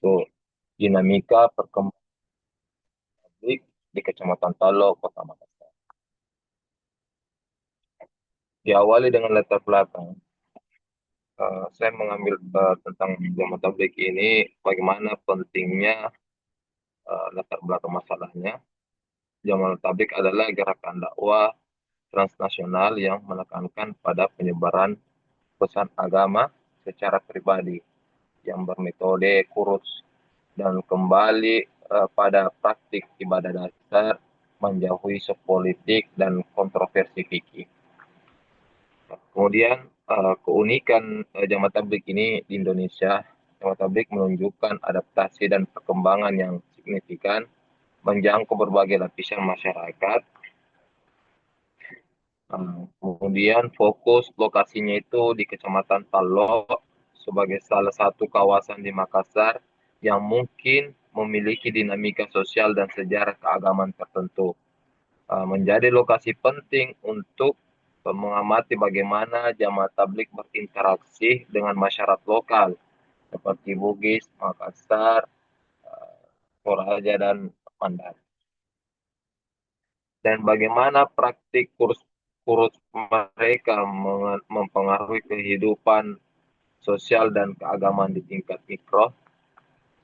yaitu dinamika perkembangan publik di Kecamatan Talo, Kota Makassar. Diawali dengan latar belakang, saya mengambil tentang Jamal Tablik ini, bagaimana pentingnya latar belakang masalahnya. Jamal Tablik adalah gerakan dakwah transnasional yang menekankan pada penyebaran pesan agama secara pribadi yang bermetode kurus dan kembali pada praktik ibadah dasar, menjauhi isu politik dan kontroversi fikih. Kemudian keunikan Jamaah Tabligh ini di Indonesia, Jamaah Tabligh menunjukkan adaptasi dan perkembangan yang signifikan, menjangkau berbagai lapisan masyarakat. Kemudian fokus lokasinya itu di Kecamatan Talo sebagai salah satu kawasan di Makassar yang mungkin memiliki dinamika sosial dan sejarah keagamaan tertentu. Menjadi lokasi penting untuk mengamati bagaimana jamaah tablik berinteraksi dengan masyarakat lokal seperti Bugis, Makassar, Toraja, dan Mandar. Dan bagaimana praktik kurus mereka mempengaruhi kehidupan sosial dan keagamaan di tingkat mikro.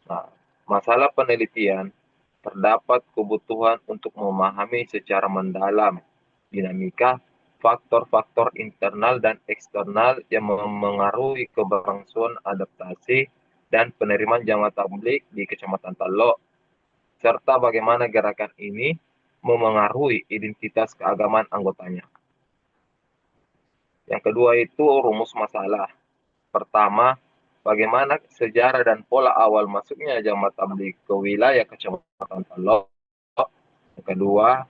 Nah, masalah penelitian, terdapat kebutuhan untuk memahami secara mendalam dinamika faktor-faktor internal dan eksternal yang memengaruhi keberlangsungan adaptasi dan penerimaan jamaah tabligh di Kecamatan Talo, serta bagaimana gerakan ini memengaruhi identitas keagamaan anggotanya. Yang kedua itu rumus masalah. Pertama, bagaimana sejarah dan pola awal masuknya jamaah tabligh ke wilayah Kecamatan Talo. Yang kedua,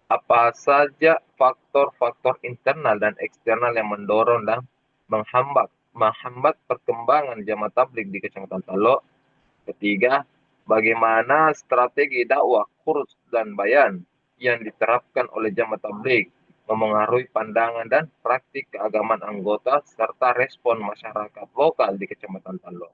apa saja faktor-faktor internal dan eksternal yang mendorong dan menghambat perkembangan jamaah tabligh di Kecamatan Talo. Ketiga, bagaimana strategi dakwah kurus dan bayan yang diterapkan oleh jamaah tabligh memengaruhi pandangan dan praktik keagamaan anggota serta respon masyarakat lokal di Kecamatan Talo.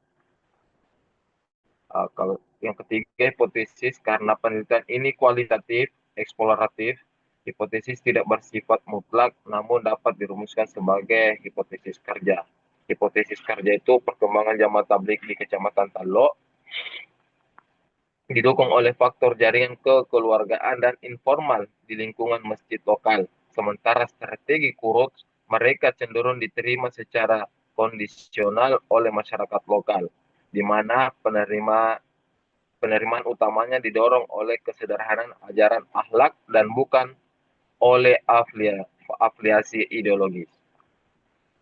Kalau yang ketiga, hipotesis, karena penelitian ini kualitatif, eksploratif, hipotesis tidak bersifat mutlak, namun dapat dirumuskan sebagai hipotesis kerja. Hipotesis kerja itu perkembangan jamaah tabligh di Kecamatan Talo didukung oleh faktor jaringan kekeluargaan dan informal di lingkungan masjid lokal. Sementara strategi kurut mereka cenderung diterima secara kondisional oleh masyarakat lokal, di mana penerimaan utamanya didorong oleh kesederhanaan ajaran akhlak dan bukan oleh afiliasi ideologis.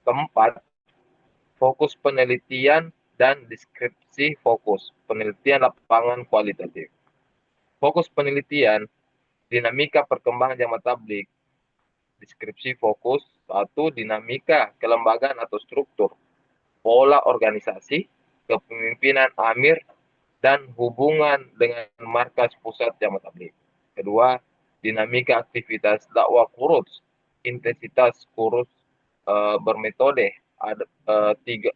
Keempat, fokus penelitian dan deskripsi fokus, penelitian lapangan kualitatif. Fokus penelitian, dinamika perkembangan jamaah tabligh, deskripsi fokus, satu, dinamika kelembagaan atau struktur, pola organisasi, kepemimpinan amir, dan hubungan dengan markas pusat jamaah tabligh. Kedua, dinamika aktivitas dakwah kurus, intensitas kurus bermetode. Ada tiga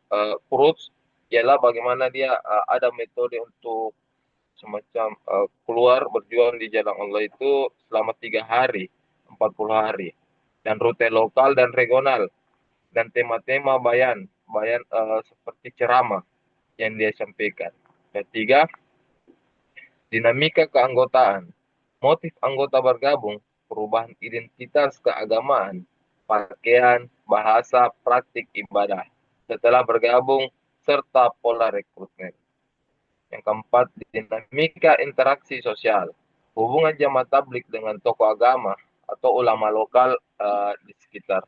kurus ialah bagaimana dia ada metode untuk semacam keluar berjuang di jalan Allah itu selama 3 hari, 40 hari, dan rute lokal dan regional, dan tema-tema bayan seperti ceramah yang dia sampaikan. Ketiga, dinamika keanggotaan. Motif anggota bergabung, perubahan identitas keagamaan, pakaian, bahasa, praktik ibadah. Setelah bergabung, serta pola rekrutmen. Yang keempat, dinamika interaksi sosial. Hubungan jamaah tabligh dengan tokoh agama atau ulama lokal di sekitar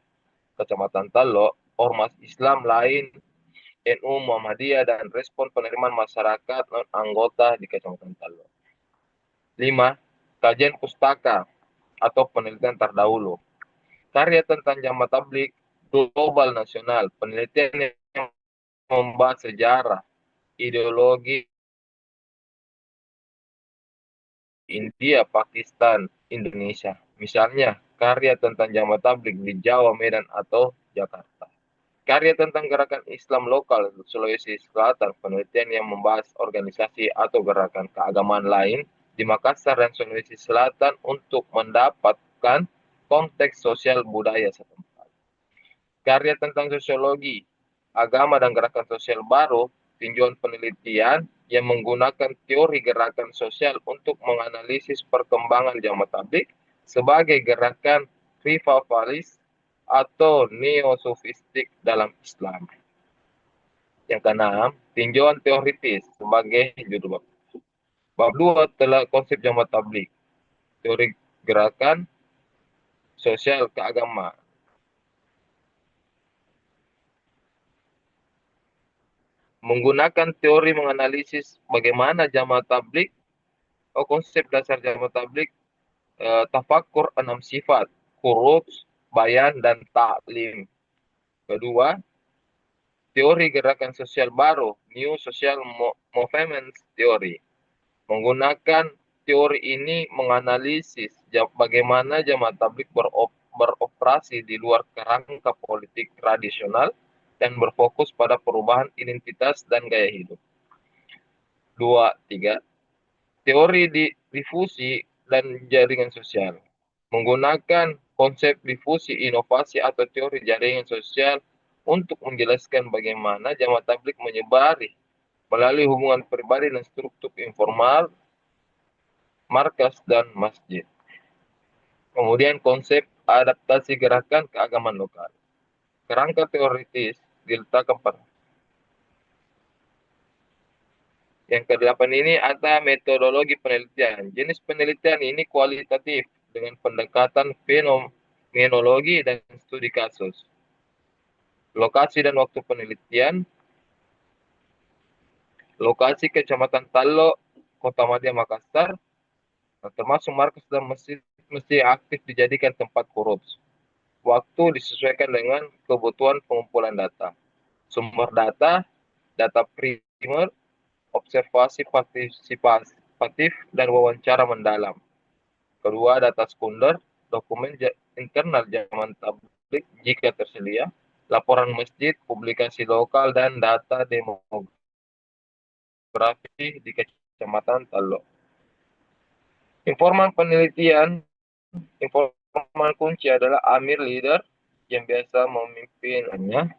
Kecamatan Talo, ormas Islam lain, NU, Muhammadiyah, dan respon penerimaan masyarakat non-anggota di Kecamatan Talo. 5. Kajian pustaka atau penelitian terdahulu. Karya tentang jamaah tabligh global nasional, penelitian yang membahas sejarah, ideologi India, Pakistan, Indonesia. Misalnya, karya tentang jamaah tabligh di Jawa, Medan, atau Jakarta. Karya tentang gerakan Islam lokal Sulawesi Selatan, penelitian yang membahas organisasi atau gerakan keagamaan lain di Makassar dan Sulawesi Selatan untuk mendapatkan konteks sosial budaya setempat. Karya tentang sosiologi, agama dan gerakan sosial baru, tinjauan penelitian yang menggunakan teori gerakan sosial untuk menganalisis perkembangan jamaah tabligh sebagai gerakan revivalis atau neosofistik dalam Islam. Yang keenam, tinjauan teoritis sebagai judul bab. Bab 2 telah konsep jamaah tabligh, teori gerakan sosial keagamaan. Menggunakan teori menganalisis bagaimana jamaah tabligh, konsep dasar jamaah tabligh, tafakur 6 sifat, khuruz, bayan, dan taklim. Kedua, teori gerakan sosial baru, New Social Movements Theory. Menggunakan teori ini menganalisis bagaimana jamaah tabligh beroperasi di luar kerangka politik tradisional dan berfokus pada perubahan identitas dan gaya hidup. 2, 3. Teori difusi dan jaringan sosial. Menggunakan konsep difusi inovasi atau teori jaringan sosial untuk menjelaskan bagaimana jamaah tabligh menyebari melalui hubungan pribadi dan struktur informal, markas, dan masjid. Kemudian konsep adaptasi gerakan keagamaan lokal. Kerangka teoritis diletakkan pada. Yang ke-8 ini ada metodologi penelitian. Jenis penelitian ini kualitatif dengan pendekatan fenomenologi dan studi kasus. Lokasi dan waktu penelitian. Lokasi Kecamatan Tallo, Kota Madia, Makassar, termasuk markas dan masjid mesti aktif dijadikan tempat khuruz. Waktu disesuaikan dengan kebutuhan pengumpulan data. Sumber data, data primer, observasi partisipatif, dan wawancara mendalam. Kedua, data sekunder, dokumen internal jamaah tabligh jika tersedia, laporan masjid, publikasi lokal, dan data demografi di Kecamatan Tallo. Informan penelitian, informan kunci adalah amir leader yang biasa memimpinnya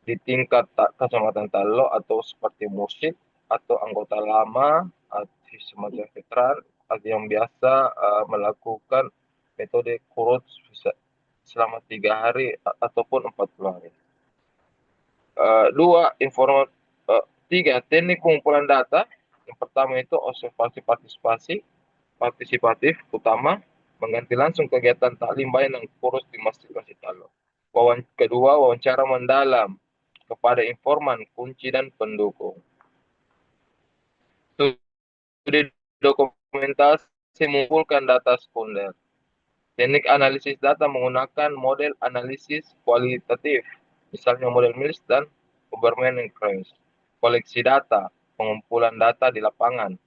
di tingkat Kecamatan Tallo atau seperti mursyid atau anggota lama atau semacam veteran yang biasa melakukan metode khuruz selama 3 hari ataupun 40 hari. 3. Teknik pengumpulan data. Yang pertama itu observasi partisipatif utama, mengganti langsung kegiatan taklim bayan dan khuruz di masjid-masjid Tallo. Kedua, wawancara mendalam kepada informan kunci dan pendukung. Studi dokumentasi mengumpulkan data sekunder. Teknik analisis data menggunakan model analisis kualitatif, misalnya model Mills dan Huberman-Krauss. Koleksi data, pengumpulan data di lapangan.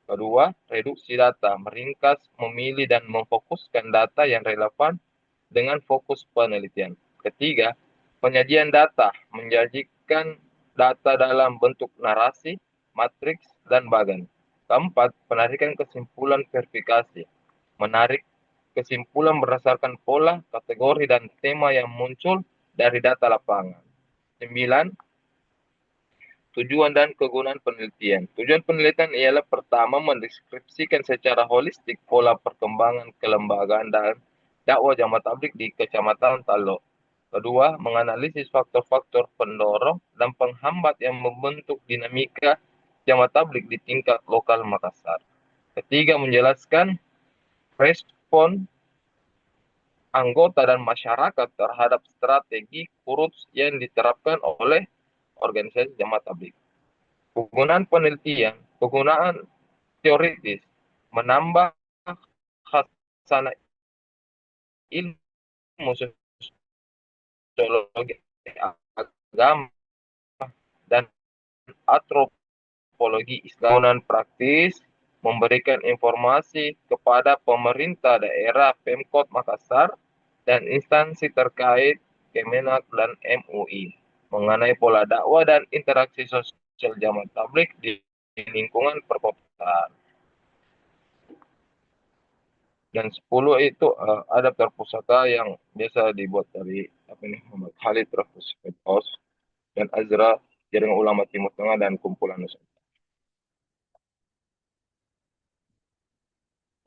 Kedua, reduksi data, meringkas, memilih, dan memfokuskan data yang relevan dengan fokus penelitian. Ketiga, penyajian data, menyajikan data dalam bentuk narasi, matriks, dan bagan. Keempat, penarikan kesimpulan verifikasi, menarik kesimpulan berdasarkan pola, kategori, dan tema yang muncul dari data lapangan. 9. Tujuan dan kegunaan penelitian. Tujuan penelitian ialah pertama, mendeskripsikan secara holistik pola perkembangan kelembagaan dan dakwah jamaah tabligh di Kecamatan Tallo. Kedua, menganalisis faktor-faktor pendorong dan penghambat yang membentuk dinamika jamaah tabligh di tingkat lokal Makassar. Ketiga, menjelaskan respon anggota dan masyarakat terhadap strategi khuruz yang diterapkan oleh organisasi jamaah tabligh. Penggunaan penelitian, penggunaan teoritis, menambah khasanah ilmu sosiologi agama dan antropologi Islam. Penggunaan praktis, memberikan informasi kepada pemerintah daerah Pemkot Makassar dan instansi terkait Kemenak dan MUI mengenai pola dakwah dan interaksi sosial jamaah tablik di lingkungan perkotaan. Dan 10 itu ada perpustaka yang biasa dibuat dari apa ini Muhammad Khalid Rafus Firdaus dan Azra Jaringan Ulama Timur Tengah dan Kumpulan Nusantara.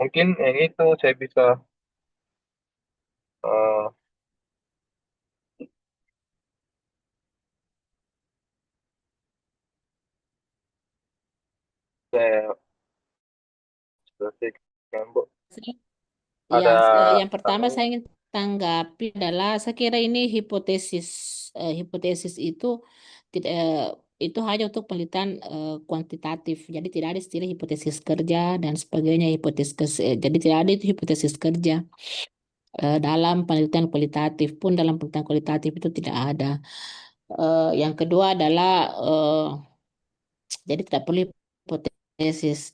Mungkin yang itu saya bisa uh, saya selesaikan, Bu. Ya, Ada yang pertama tambahan? saya ingin tanggapi adalah saya kira ini hipotesis. Hipotesis itu tidak itu hanya untuk penelitian kuantitatif. Jadi tidak ada istilah hipotesis kerja dan sebagainya. Jadi tidak ada itu hipotesis kerja dalam penelitian kualitatif pun dalam penelitian kualitatif itu tidak ada. Yang kedua adalah jadi tidak perlu hipotesis.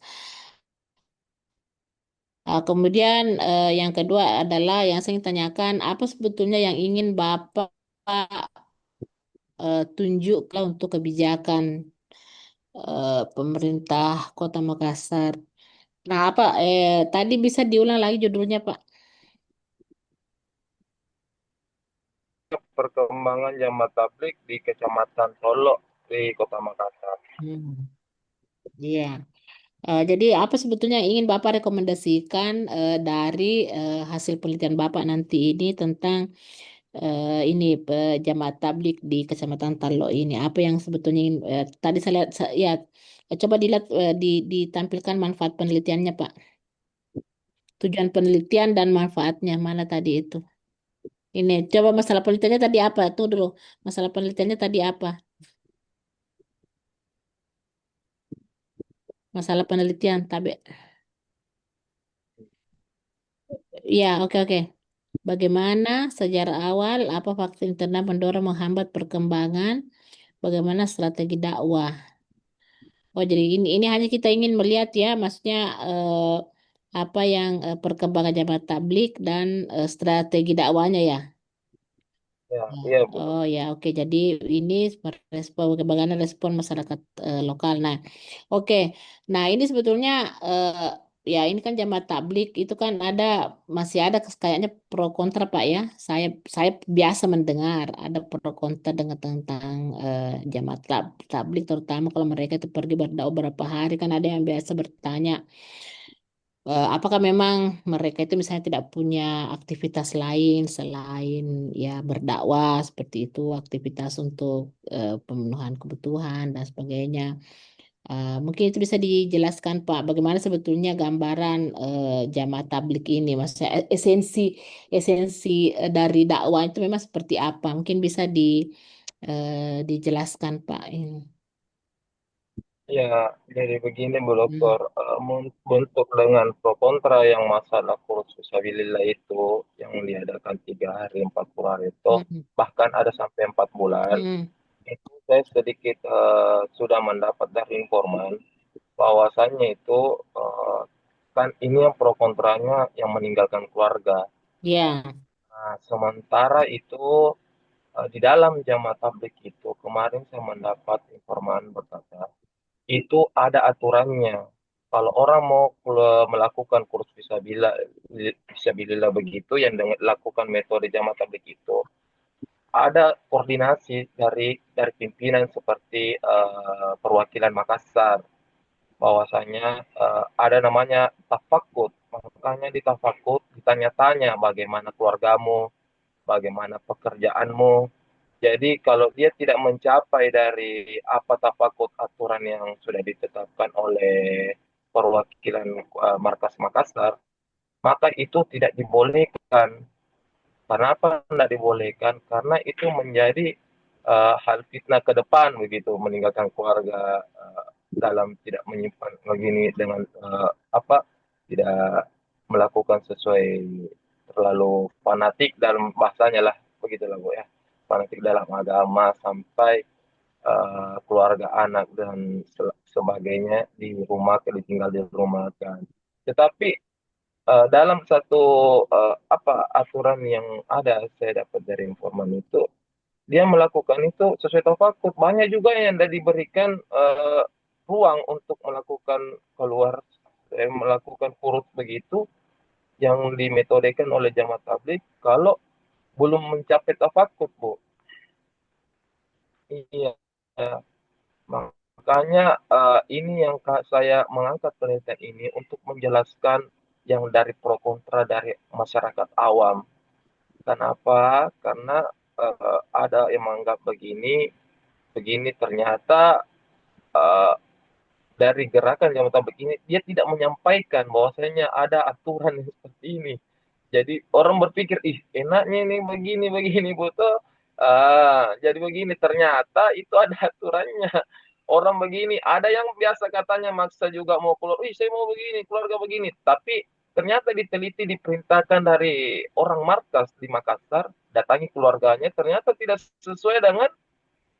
Kemudian yang kedua adalah yang saya ingin tanyakan, apa sebetulnya yang ingin Bapak tunjukkan untuk kebijakan pemerintah Kota Makassar? Nah, apa tadi bisa diulang lagi judulnya, Pak? Perkembangan jamaah tablik di Kecamatan Solok di Kota Makassar. Hmm, iya. Jadi apa sebetulnya yang ingin Bapak rekomendasikan dari hasil penelitian Bapak nanti ini tentang ini jamaah tablik di Kecamatan Talo ini? Apa yang sebetulnya ingin, tadi saya lihat, ya, coba dilihat ditampilkan manfaat penelitiannya, Pak. Tujuan penelitian dan manfaatnya mana tadi itu? Ini coba masalah penelitiannya tadi apa? Tuh dulu. Masalah penelitiannya tadi apa? Masalah penelitian tabe. Ya, oke oke. Bagaimana sejarah awal, apa faktor internal mendorong menghambat perkembangan, bagaimana strategi dakwah. Oh, jadi ini hanya kita ingin melihat ya, maksudnya apa yang perkembangan jamaah tablik dan strategi dakwanya ya. Ya, Ya. iya Bu. Oh ya, oke. Jadi ini merespon bagaimana respon masyarakat lokal. Nah, oke. Nah, ini sebetulnya ya ini kan jamaah tablik itu kan ada masih ada kayaknya pro kontra Pak ya. Saya biasa mendengar ada pro kontra dengan tentang jamaah tablik terutama kalau mereka itu pergi berdakwah beberapa hari kan ada yang biasa bertanya apakah memang mereka itu misalnya tidak punya aktivitas lain selain ya berdakwah seperti itu, aktivitas untuk pemenuhan kebutuhan dan sebagainya. Mungkin itu bisa dijelaskan Pak, bagaimana sebetulnya gambaran jamaah tablik ini, maksudnya esensi esensi dari dakwah itu memang seperti apa? Mungkin bisa dijelaskan Pak. Ini. Ya, jadi begini Bu Hmm. Dokter, bentuk dengan pro kontra yang masalah kursus fisabilillah itu yang diadakan 3 hari 40 hari itu Hmm. bahkan ada sampai 4 bulan Hmm. itu saya sedikit sudah mendapat dari informan bahwasannya itu kan ini yang pro kontranya yang meninggalkan keluarga. Ya, Nah, sementara itu di dalam jamaah tablik itu kemarin saya mendapat informan berkata itu ada aturannya. Kalau orang mau melakukan kurs visabilillah begitu yang dilakukan metode jamaah tablik itu ada koordinasi dari pimpinan seperti perwakilan Makassar bahwasanya ada namanya tafakut. Makanya di tafakut ditanya-tanya bagaimana keluargamu, bagaimana pekerjaanmu. Jadi kalau dia tidak mencapai dari apa tafakut aturan yang sudah ditetapkan oleh perwakilan Markas Makassar, maka itu tidak dibolehkan. Kenapa tidak dibolehkan? Karena itu menjadi hal fitnah ke depan begitu, meninggalkan keluarga dalam tidak menyimpan begini dengan apa tidak melakukan sesuai terlalu fanatik dalam bahasanya lah begitulah Bu ya, fanatik dalam agama sampai keluarga anak dan sebagainya di rumah ditinggal di rumah kan. Tetapi dalam satu apa aturan yang ada saya dapat dari informan itu, dia melakukan itu sesuai tafakur. Banyak juga yang tidak diberikan ruang untuk melakukan keluar, melakukan furud begitu yang dimetodekan oleh jamaah tabligh kalau belum mencapai tafakur, Bu. Iya. Makanya ini yang saya mengangkat penelitian ini untuk menjelaskan yang dari pro kontra dari masyarakat awam. Kenapa? Karena ada yang menganggap begini, begini ternyata eh, dari gerakan yang tablik ini dia tidak menyampaikan bahwasanya ada aturan yang seperti ini. Jadi orang berpikir, ih enaknya nih begini begini butuh. Jadi begini ternyata itu ada aturannya. Orang begini, ada yang biasa katanya maksa juga mau keluar, ih saya mau begini, keluarga begini. Tapi ternyata diteliti diperintahkan dari orang markas di Makassar, datangi keluarganya, ternyata tidak sesuai dengan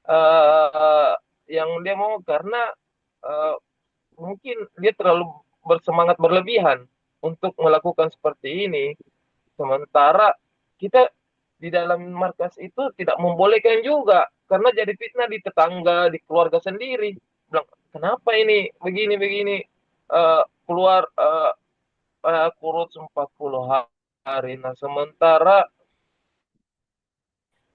uh, yang dia mau karena uh, mungkin dia terlalu bersemangat berlebihan untuk melakukan seperti ini. Sementara kita di dalam markas itu tidak membolehkan juga karena jadi fitnah di tetangga, di keluarga sendiri. Bilang, kenapa ini begini-begini keluar kurut 40 hari. Nah, sementara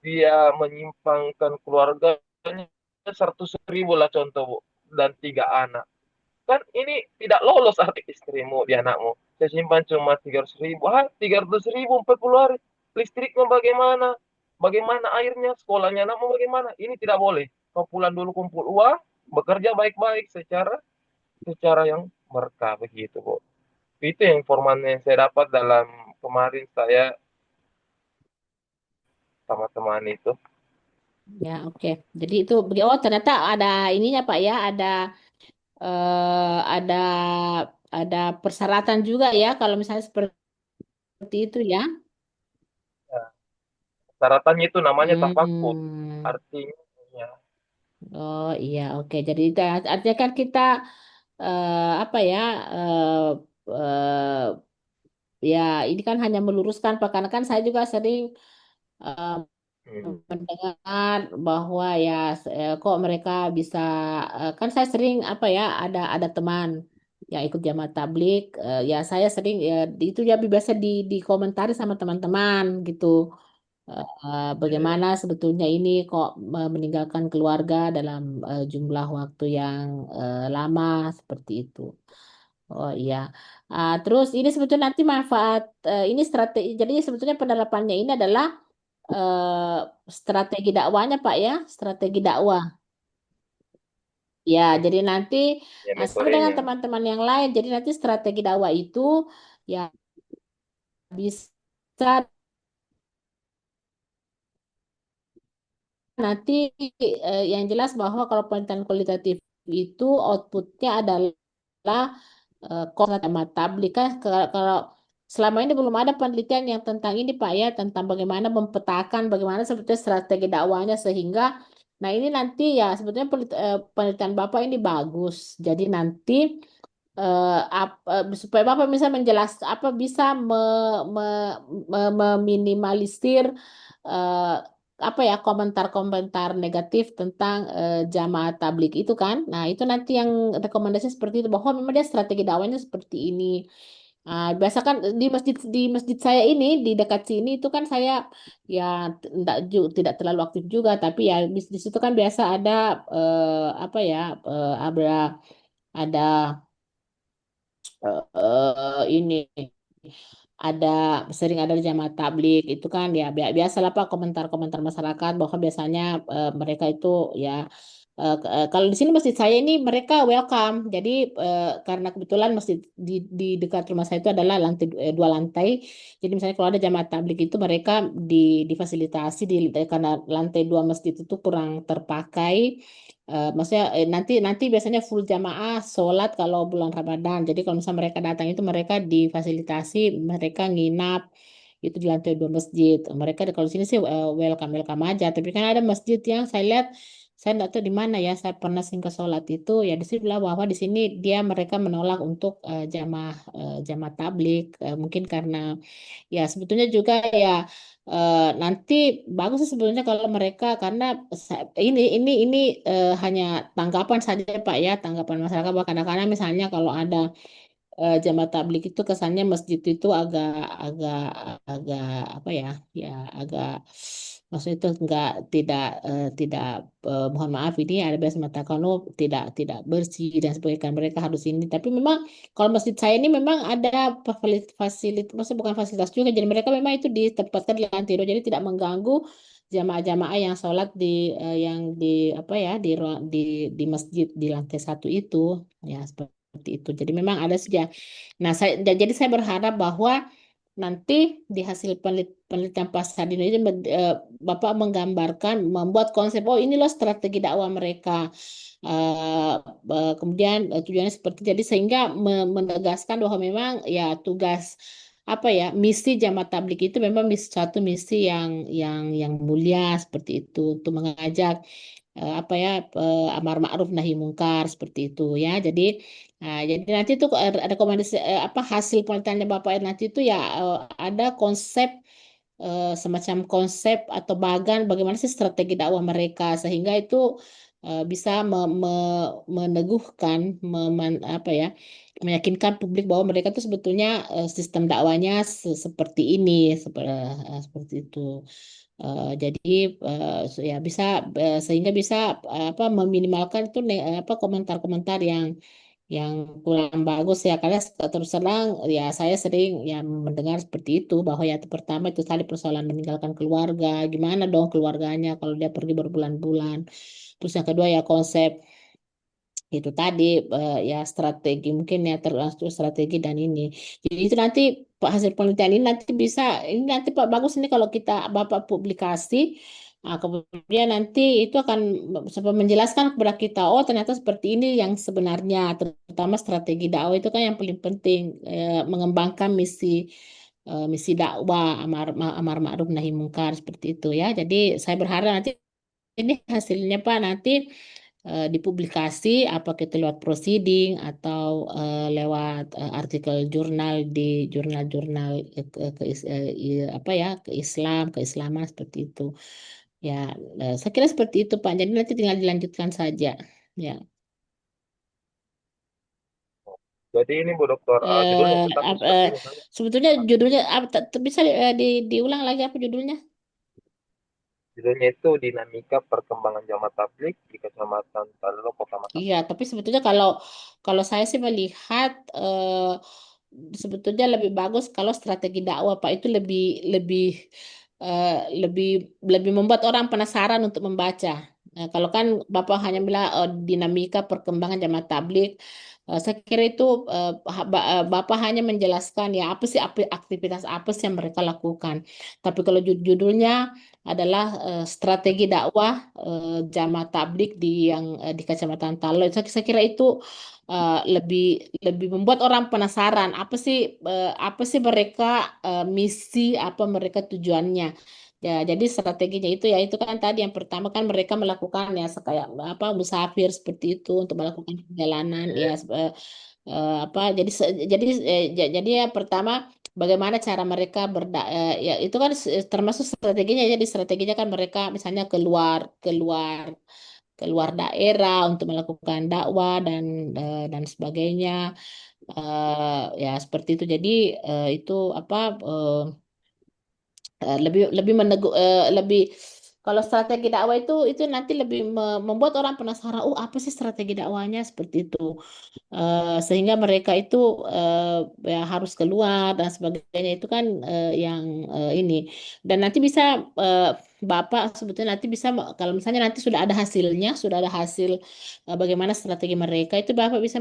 dia menyimpangkan keluarganya 100.000 lah contoh, Bu, dan 3 anak. Kan ini tidak lolos arti istrimu di anakmu. Saya simpan cuma 300.000. 300.000 40 hari. Listriknya bagaimana? Bagaimana airnya? Sekolahnya anakmu bagaimana? Ini tidak boleh. Kau pulang dulu kumpul uang, bekerja baik-baik secara secara yang berkah begitu, Bu. Itu yang informan yang saya dapat dalam kemarin saya sama teman itu. Ya, oke. Jadi itu, oh ternyata ada ininya Pak ya, ada persyaratan juga ya kalau misalnya seperti itu ya. Ya, syaratannya itu namanya tafakud. Hmm. Artinya ya, Oh iya, oke. Jadi itu artinya kan kita apa ya? Ya ini kan hanya meluruskan Pak, karena kan saya juga sering eh, hmm, mendengar bahwa ya kok mereka bisa kan saya sering apa ya ada teman yang ikut jamaah tablik ya saya sering ya itu ya biasa dikomentari sama teman-teman gitu. ya, ya. Bagaimana sebetulnya ini kok meninggalkan keluarga dalam jumlah waktu yang lama seperti itu. Oh iya. Terus ini sebetulnya nanti manfaat ini strategi. Jadi sebetulnya penerapannya ini adalah strategi dakwahnya Pak ya, strategi dakwah. Ya, jadi nanti Ya, sama dengan metodenya. teman-teman yang lain. Jadi nanti strategi dakwah itu ya bisa nanti yang jelas bahwa kalau penelitian kualitatif itu outputnya adalah sama tablik kan kalau selama ini belum ada penelitian yang tentang ini Pak ya tentang bagaimana mempetakan bagaimana sebetulnya strategi dakwahnya sehingga nah ini nanti ya sebetulnya penelitian Bapak ini bagus jadi nanti supaya Bapak bisa apa bisa meminimalisir eh, apa ya komentar-komentar negatif tentang jamaah tablik itu kan. Nah, itu nanti yang rekomendasi seperti itu bahwa memang dia strategi dakwahnya seperti ini. Biasa kan di masjid saya ini di dekat sini itu kan saya ya tidak terlalu aktif juga tapi ya di situ kan biasa ada apa ya ada ini ada sering ada jamaah tablik itu kan ya biasalah Pak komentar-komentar masyarakat bahwa biasanya mereka itu ya kalau di sini masjid saya ini mereka welcome jadi karena kebetulan masjid di dekat rumah saya itu adalah lantai 2 lantai jadi misalnya kalau ada jamaah tablik itu mereka difasilitasi karena lantai 2 masjid itu kurang terpakai. Maksudnya nanti nanti biasanya full jamaah sholat kalau bulan Ramadan. Jadi kalau misalnya mereka datang itu mereka difasilitasi, mereka nginap itu di lantai 2 masjid. Mereka kalau di sini sih welcome welcome aja. Tapi kan ada masjid yang saya lihat saya tidak tahu di mana ya, saya pernah singgah sholat itu ya, di sini bilang bahwa di sini dia mereka menolak untuk jamaah tablik. Mungkin karena ya sebetulnya juga ya nanti bagus sih sebetulnya kalau mereka, karena ini hanya tanggapan saja Pak ya, tanggapan masyarakat bahwa kadang-kadang misalnya kalau ada jamaah tablik itu kesannya masjid itu agak agak agak apa ya, ya agak, maksudnya itu enggak, tidak mohon maaf, ini ada biasa mengatakan oh tidak bersih dan sebagainya, kan mereka harus ini, tapi memang kalau masjid saya ini memang ada fasilitas, maksudnya bukan fasilitas juga, jadi mereka memang itu ditempatkan di lantai dua, jadi tidak mengganggu jamaah-jamaah yang sholat yang di apa ya, di masjid di lantai satu itu, ya seperti itu. Jadi memang ada saja. Nah, jadi saya berharap bahwa nanti di hasil penelitian pasar di Indonesia, Bapak menggambarkan, membuat konsep, oh ini loh strategi dakwah mereka. Eh, Kemudian tujuannya seperti, jadi sehingga menegaskan bahwa memang ya tugas apa ya, misi jamaah tablik itu memang satu misi yang mulia seperti itu, untuk mengajak apa ya, amar ma'ruf nahi mungkar seperti itu ya. Jadi nanti itu rekomendasi apa hasil penelitiannya Bapak nanti itu ya, ada konsep, semacam konsep atau bagan bagaimana sih strategi dakwah mereka, sehingga itu bisa meneguhkan, apa ya, meyakinkan publik bahwa mereka tuh sebetulnya sistem dakwanya seperti ini, seperti itu. Jadi ya bisa, sehingga bisa apa meminimalkan itu apa komentar-komentar yang kurang bagus ya, karena terus terang ya saya sering ya mendengar seperti itu, bahwa ya pertama itu tadi persoalan meninggalkan keluarga, gimana dong keluarganya kalau dia pergi berbulan-bulan, terus yang kedua ya konsep itu tadi, ya strategi mungkin ya, termasuk strategi dan ini, jadi itu nanti Pak, hasil penelitian ini nanti bisa, ini nanti Pak bagus ini kalau kita Bapak publikasi. Nah, kemudian nanti itu akan sampai menjelaskan kepada kita, oh ternyata seperti ini yang sebenarnya, terutama strategi dakwah itu kan yang paling penting, mengembangkan misi dakwah, amar ma'ruf nahi mungkar seperti itu ya. Jadi saya berharap nanti ini hasilnya Pak nanti dipublikasi, apakah itu lewat proceeding atau lewat artikel jurnal di jurnal-jurnal apa ya, keislaman seperti itu. Ya, saya kira seperti itu Pak. Jadi nanti tinggal dilanjutkan saja. Ya. Jadi ini Bu Dokter, judulnya Eh, tetapi ap- seperti eh, ini kan. Sebetulnya judulnya bisa diulang lagi apa judulnya? Judulnya itu Dinamika Perkembangan Jamaah Tablik di Kecamatan Tallo, Kota Iya, Makassar. tapi sebetulnya kalau kalau saya sih melihat, sebetulnya lebih bagus kalau strategi dakwah Pak itu lebih lebih eh, lebih lebih membuat orang penasaran untuk membaca. Nah, kalau kan Bapak hanya bilang dinamika perkembangan jamaah tablik, saya kira itu Bapak hanya menjelaskan ya apa sih aktivitas apa sih yang mereka lakukan. Tapi kalau judulnya adalah strategi dakwah jamaah tablik di Kecamatan Talo. Saya kira itu lebih lebih membuat orang penasaran apa sih mereka, misi apa mereka tujuannya. Ya, jadi strateginya itu ya itu kan tadi yang pertama kan mereka melakukan ya kayak apa musafir seperti itu untuk melakukan perjalanan ya, Oke. apa jadi ya pertama bagaimana cara mereka ya itu kan termasuk strateginya, jadi strateginya kan mereka misalnya keluar keluar keluar daerah untuk melakukan dakwah dan sebagainya. Ya seperti itu, jadi itu apa, lebih lebih lebih kalau strategi dakwah itu nanti lebih membuat orang penasaran, oh apa sih strategi dakwahnya seperti itu. Sehingga mereka itu ya harus keluar dan sebagainya itu kan yang ini, dan nanti bisa eh, Bapak sebetulnya nanti bisa kalau misalnya nanti sudah ada hasilnya, sudah ada hasil bagaimana strategi mereka itu Bapak bisa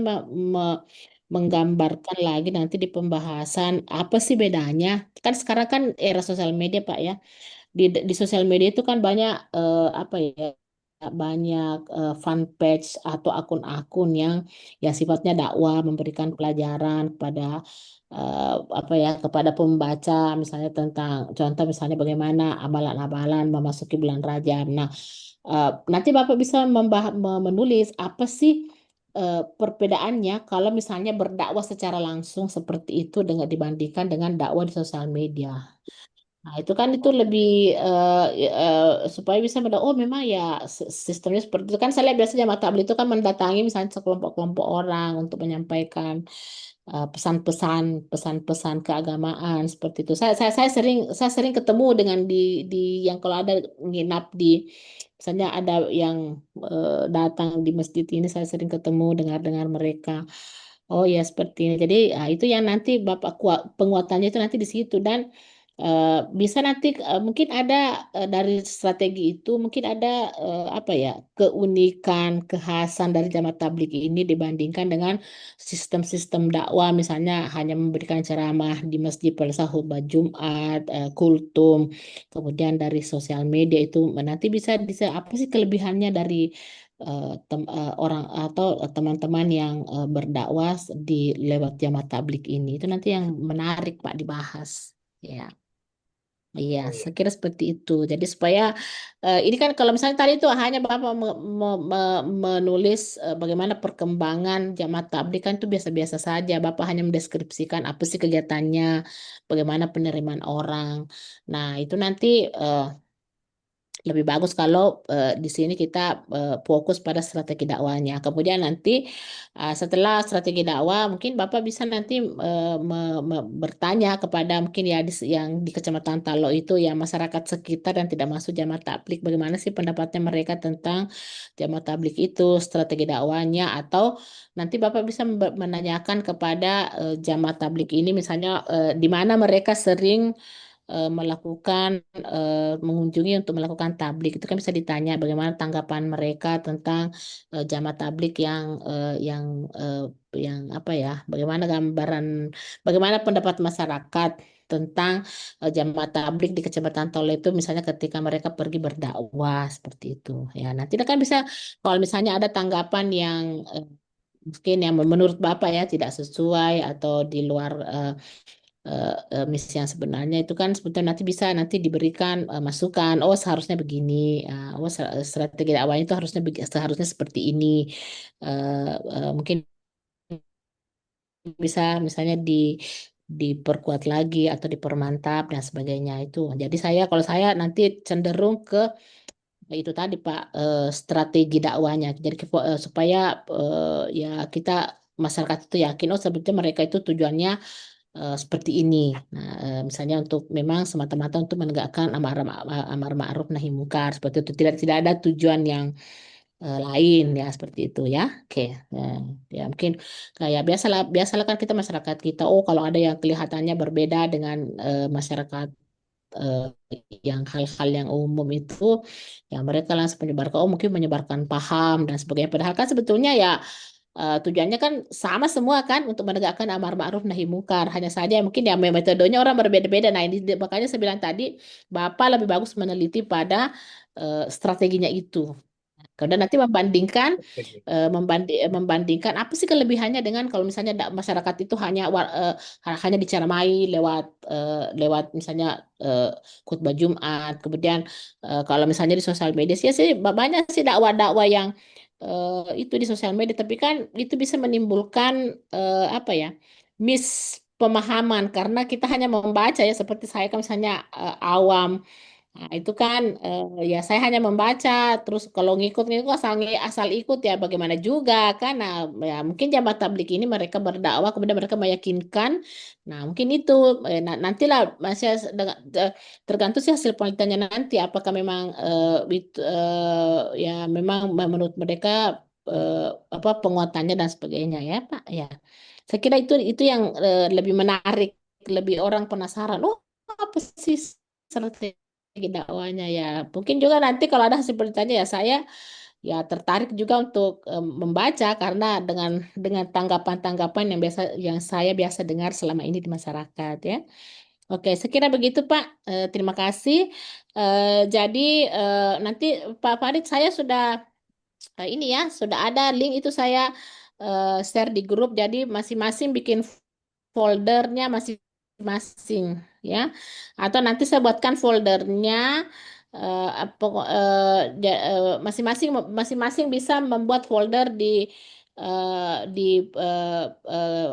menggambarkan lagi nanti di pembahasan apa sih bedanya, kan sekarang kan era sosial media Pak ya, di sosial media itu kan banyak apa ya, banyak fan page atau akun-akun yang sifatnya dakwah, memberikan pelajaran kepada apa ya, kepada pembaca, misalnya tentang contoh misalnya bagaimana amalan-amalan memasuki bulan Rajab. Nah, nanti Bapak bisa menulis apa sih perbedaannya kalau misalnya berdakwah secara langsung seperti itu dengan dibandingkan dengan dakwah di sosial media. Nah, itu kan itu lebih supaya bisa oh memang ya sistemnya seperti itu kan. Saya lihat biasanya jamaah tabligh itu kan mendatangi misalnya sekelompok-kelompok orang untuk menyampaikan pesan-pesan keagamaan seperti itu. Saya sering ketemu dengan di yang kalau ada nginap di misalnya ada yang datang di masjid ini, saya sering ketemu dengar-dengar mereka. Oh ya seperti ini. Jadi itu yang nanti Bapak penguatannya itu nanti di situ. Dan bisa nanti mungkin ada dari strategi itu mungkin ada apa ya, keunikan kekhasan dari jamaah tabligh ini dibandingkan dengan sistem-sistem dakwah, misalnya hanya memberikan ceramah di masjid pada saat khutbah Jumat, kultum, kemudian dari sosial media itu nanti bisa apa sih kelebihannya dari orang atau teman-teman yang berdakwah di lewat jamaah tabligh ini, itu nanti yang menarik Pak dibahas. Ya. Iya, Oh saya iya. kira seperti itu. Jadi supaya ini kan kalau misalnya tadi itu hanya Bapak menulis bagaimana perkembangan jamaah tabligh kan itu biasa-biasa saja. Bapak hanya mendeskripsikan apa sih kegiatannya, bagaimana penerimaan orang. Nah, itu nanti lebih bagus kalau di sini kita fokus pada strategi dakwanya. Kemudian nanti setelah strategi dakwah, mungkin Bapak bisa nanti bertanya kepada mungkin ya yang di Kecamatan Talo itu ya masyarakat sekitar yang tidak masuk jamaah tabligh, bagaimana sih pendapatnya mereka tentang jamaah tabligh itu, strategi dakwanya, atau nanti Bapak bisa menanyakan kepada jamaah tabligh ini misalnya di mana mereka sering melakukan mengunjungi untuk melakukan tablik, itu kan bisa ditanya bagaimana tanggapan mereka tentang jamaah tablik eh, yang apa ya, bagaimana pendapat masyarakat tentang jamaah tablik di Kecamatan Tole itu misalnya ketika mereka pergi berdakwah seperti itu ya. Nanti kan bisa kalau misalnya ada tanggapan yang mungkin yang menurut Bapak ya tidak sesuai atau di luar misi yang sebenarnya, itu kan sebetulnya nanti bisa nanti diberikan masukan, oh seharusnya begini, oh strategi dakwahnya itu seharusnya seperti ini. Mungkin bisa misalnya diperkuat lagi atau dipermantap dan sebagainya itu. Jadi kalau saya nanti cenderung ke itu tadi Pak, strategi dakwanya. Jadi supaya ya kita masyarakat itu yakin oh sebetulnya mereka itu tujuannya seperti ini. Nah, misalnya untuk memang semata-mata untuk menegakkan amar ma'ruf nahi munkar seperti itu. Tidak tidak ada tujuan yang lain ya seperti itu ya. Oke. Nah, ya mungkin kayak biasalah biasalah kan kita masyarakat kita. Oh, kalau ada yang kelihatannya berbeda dengan masyarakat eh, yang hal-hal yang umum itu ya mereka langsung menyebarkan oh mungkin menyebarkan paham dan sebagainya, padahal kan sebetulnya ya tujuannya kan sama semua kan untuk menegakkan amar ma'ruf nahi munkar, hanya saja mungkin ya metodenya orang berbeda-beda. Nah ini makanya saya bilang tadi Bapak lebih bagus meneliti pada strateginya itu. Kemudian nanti membandingkan membandingkan apa sih kelebihannya dengan kalau misalnya masyarakat itu hanya diceramai lewat misalnya eh, khutbah Jumat. Kemudian kalau misalnya di sosial media sih banyak sih dakwah-dakwah yang itu di sosial media, tapi kan itu bisa menimbulkan apa ya, pemahaman karena kita hanya membaca ya, seperti saya kan misalnya awam. Nah, itu kan ya saya hanya membaca, terus kalau ngikut-ngikut asal ikut ya bagaimana juga kan. Nah, ya mungkin jamaah tabligh ini mereka berdakwah kemudian mereka meyakinkan. Nah, mungkin itu nantilah masih tergantung sih hasil penelitiannya nanti apakah memang ya memang menurut mereka eh, apa penguatannya dan sebagainya ya, Pak. Ya. Saya kira itu yang lebih menarik, lebih orang penasaran. Oh, apa sih strategi dakwahnya ya? Mungkin juga nanti kalau ada hasil penelitiannya ya saya ya tertarik juga untuk membaca karena dengan tanggapan-tanggapan yang saya biasa dengar selama ini di masyarakat ya. Oke, sekira begitu Pak. Terima kasih. Jadi nanti Pak Farid saya sudah ini ya, sudah ada link itu saya share di grup. Jadi masing-masing bikin foldernya masing-masing ya. Atau nanti saya buatkan foldernya masing-masing masing-masing bisa membuat folder di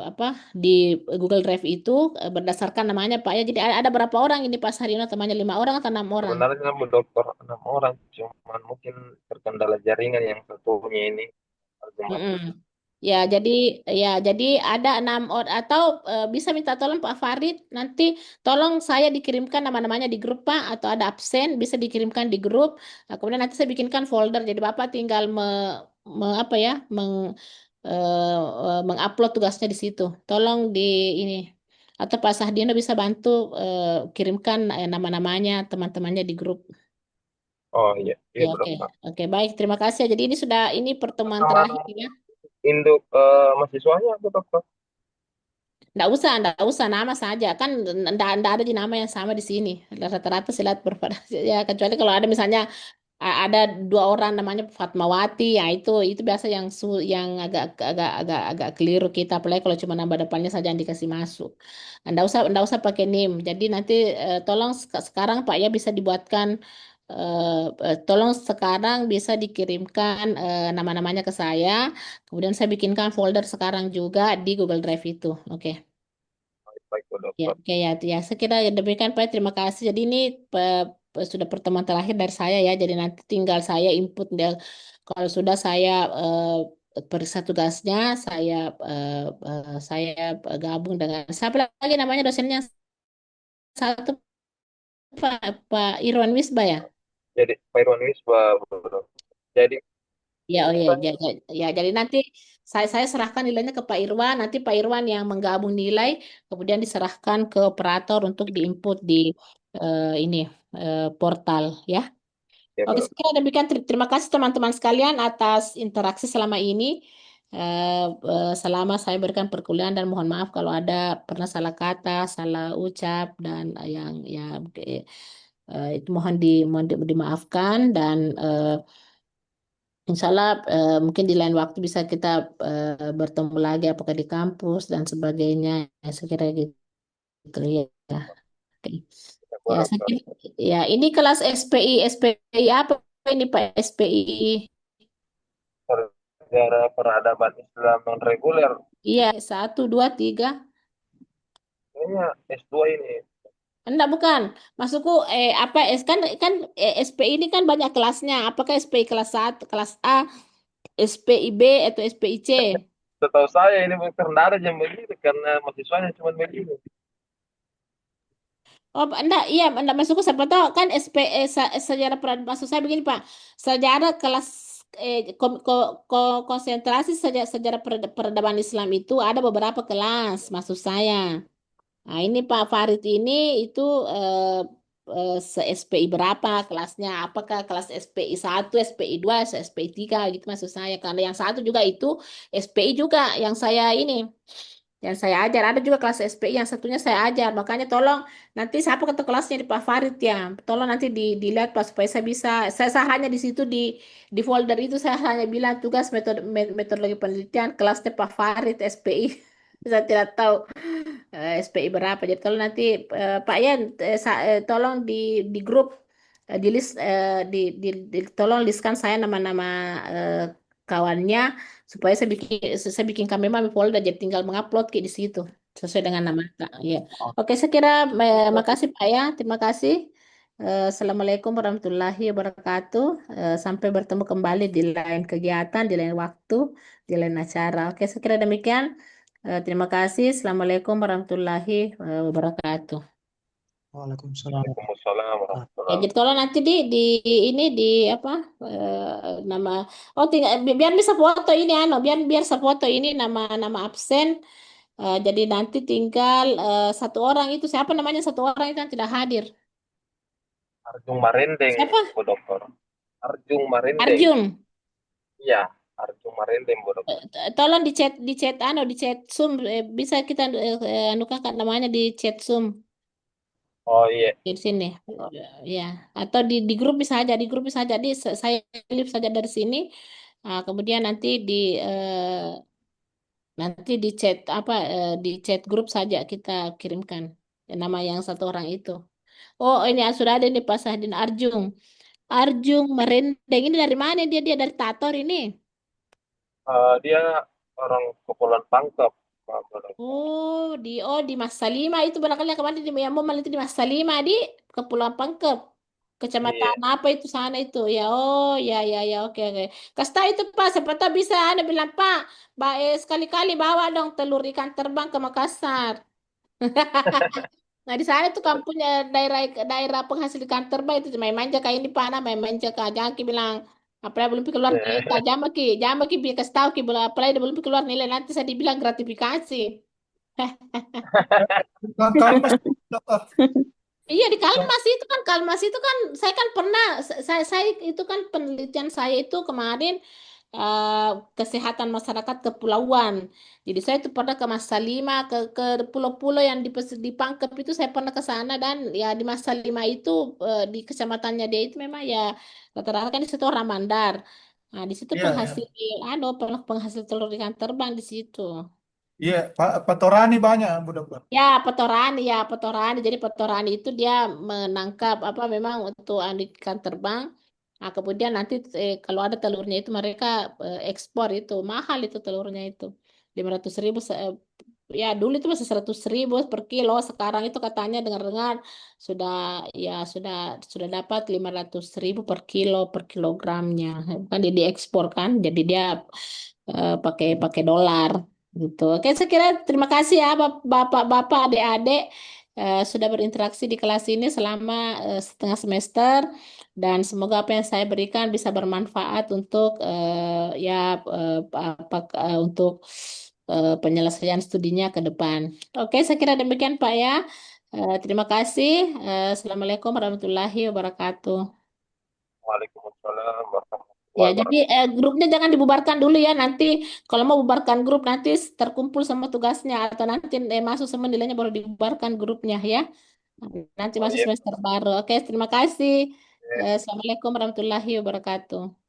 apa di Google Drive itu berdasarkan namanya Pak ya. Jadi ada berapa orang ini Pak Sarino temannya 5 orang atau 6 orang? Sebenarnya Bu Dokter 6 orang, cuman mungkin terkendala jaringan yang satunya ini Mm-mm. mati. Ya, jadi ada 6 orang atau bisa minta tolong Pak Farid nanti tolong saya dikirimkan nama-namanya di grup Pak atau ada absen bisa dikirimkan di grup. Nah, kemudian nanti saya bikinkan folder jadi Bapak tinggal apa ya mengupload tugasnya di situ. Tolong di ini atau Pak Sahdino bisa bantu kirimkan nama-namanya teman-temannya di grup. Oh iya, iya Ya Bu oke. Dokter. Oke, baik. Terima kasih. Jadi ini pertemuan Perkembangan terakhir ya. induk mahasiswanya Bu Dokter. Nggak usah nama saja kan nggak ada di nama yang sama di sini. Rata-rata silat berpada ya kecuali kalau ada misalnya ada 2 orang namanya Fatmawati ya itu biasa yang agak keliru kita apalagi kalau cuma nama depannya saja yang dikasih masuk. Nggak usah pakai NIM. Jadi nanti tolong sekarang Pak ya bisa dibuatkan tolong sekarang bisa dikirimkan nama-namanya ke saya. Kemudian saya bikinkan folder sekarang juga di Google Drive itu. Oke. Baik Bu Ya, Dokter. oke ya, ya. Sekira demikian Pak. Terima kasih. Jadi ini sudah pertemuan terakhir dari saya ya. Jadi nanti tinggal saya input kalau sudah saya periksa tugasnya, saya gabung dengan siapa lagi namanya dosennya satu Pak Irwan Wisba ya. Jadi Pak Irwan Wisba Bu Dokter. Jadi Ya, oh ya, kan jadi nanti saya serahkan nilainya ke Pak Irwan, nanti Pak Irwan yang menggabung nilai, kemudian diserahkan ke operator untuk diinput di ini portal ya. ya Bu Oke, Dokter. sekian demikian. Terima kasih teman-teman sekalian atas interaksi selama ini. Selama saya berikan perkuliahan dan mohon maaf kalau ada pernah salah kata, salah ucap dan yang ya itu dimaafkan dan insya Allah mungkin di lain waktu bisa kita bertemu lagi apakah di kampus dan sebagainya. Ya, saya kira gitu ya. Oke. Ya Bu Ya, Dokter. ya ini kelas SPI apa ini Pak SPI? Sejarah peradaban Islam non reguler. Iya, 1, 2, 3. Kayaknya S2 ini. Enggak, bukan. Maksudku apa kan SPI ini kan banyak kelasnya. Apakah SPI kelas 1, kelas A, SPI B atau SPI C? Setahu saya ini Bu Dokter, nggak ada jam begini karena mahasiswanya cuma begini. Oh, enggak, iya, enggak masukku siapa tahu kan sejarah peradaban maksud saya begini, Pak. Sejarah kelas konsentrasi sejarah peradaban Islam itu ada beberapa kelas maksud saya. Nah, ini Pak Farid ini itu se-SPI berapa kelasnya? Apakah kelas SPI 1, SPI 2, SPI 3 gitu maksud saya. Karena yang satu juga itu SPI juga yang saya ajar. Ada juga kelas SPI yang satunya saya ajar. Makanya tolong nanti siapa kata kelasnya di Pak Farid ya. Tolong nanti dilihat Pak supaya saya bisa. Saya hanya di situ di folder itu saya hanya bilang tugas metodologi penelitian kelasnya Pak Farid SPI. Saya tidak tahu SPI berapa. Jadi kalau nanti Pak Yan tolong di grup di list tolong listkan saya nama-nama eh, kawannya supaya saya bikin kami memang folder jadi tinggal mengupload di situ sesuai dengan nama Kak. Ya. Oke, saya kira makasih Pak ya. Terima kasih. Assalamualaikum warahmatullahi wabarakatuh. Sampai bertemu kembali di lain kegiatan, di lain waktu, di lain acara. Oke, saya kira demikian. Terima kasih. Assalamualaikum warahmatullahi wabarakatuh. Waalaikumsalam. Waalaikumsalam Ya, warahmatullahi jadi wabarakatuh. tolong nanti ini di apa nama tinggal biar bisa foto ini biar biar saya foto ini nama absen. Jadi nanti tinggal 1 orang itu siapa namanya 1 orang itu yang tidak hadir. Arjung Marendeng, Siapa? Bu Dokter. Arjung Marendeng. Arjun. Iya, Arjung Marendeng, Bu Dokter. Tolong di chat Zoom bisa kita anukan namanya di chat Zoom. Oh iya. di sini. Ya, atau di grup bisa aja, di grup bisa aja. Saya live saja dari sini. Kemudian nanti di chat di chat grup saja kita kirimkan nama yang satu orang itu. Oh, ini sudah ada nih Pak Sahdin Arjung. Arjung Merendeng ini dari mana dia? Dia dari Tator ini. Dia orang Kepulauan Pangkep. Pak Bro. Oh di Mas Salima itu barangkali yang kemarin di Myanmar itu di Mas Salima di Kepulauan Pangkep. Kecamatan Iya. apa itu sana itu? Ya, oh ya, oke oke. Kasih tahu itu Pak, siapa tahu bisa Anda bilang Pak, sekali-kali bawa dong telur ikan terbang ke Makassar. Nah di sana tuh kampungnya daerah daerah penghasil ikan terbang itu main manja kayak ini Pak, nah main manja Kak. Jangan Ki bilang apa belum keluar nilai, Iya. jangan ki kasih tahu Ki bilang apa belum keluar nilai nanti saya dibilang gratifikasi. Bukan Mas, Dokter. Iya di Kalmas itu kan saya kan pernah saya itu kan penelitian saya itu kemarin eh, kesehatan masyarakat kepulauan. Jadi saya itu pernah ke Mas Salima ke pulau-pulau yang di Pangkep itu saya pernah ke sana dan ya di Mas Salima itu di kecamatannya dia itu memang ya rata-rata kan di situ orang Mandar. Nah di situ Iya, penghasil iya. penghasil telur ikan terbang di situ. Iya, Pak Torani banyak, Bu Dokter. Ya petorani. Jadi petorani itu dia menangkap apa memang untuk ikan terbang. Nah, kemudian nanti kalau ada telurnya itu mereka ekspor itu mahal itu telurnya itu 500.000 ya dulu itu masih 100.000 per kilo. Sekarang itu katanya dengar-dengar sudah sudah dapat 500.000 per kilo per kilogramnya. Kan dia diekspor kan, jadi dia pakai pakai dolar gitu. Oke, saya kira terima kasih ya Bapak-bapak, adik-adik sudah berinteraksi di kelas ini selama setengah semester dan semoga apa yang saya berikan bisa bermanfaat untuk untuk penyelesaian studinya ke depan. Oke, saya kira demikian Pak ya. Terima kasih. Assalamualaikum warahmatullahi wabarakatuh. Waalaikumsalam Ya, warahmatullahi jadi wabarakatuh. grupnya jangan dibubarkan dulu ya. Nanti kalau mau bubarkan grup nanti terkumpul sama tugasnya atau nanti masuk sama nilainya baru dibubarkan grupnya ya. Nanti Oh masuk iya. semester baru. Oke, terima kasih. Assalamualaikum warahmatullahi wabarakatuh.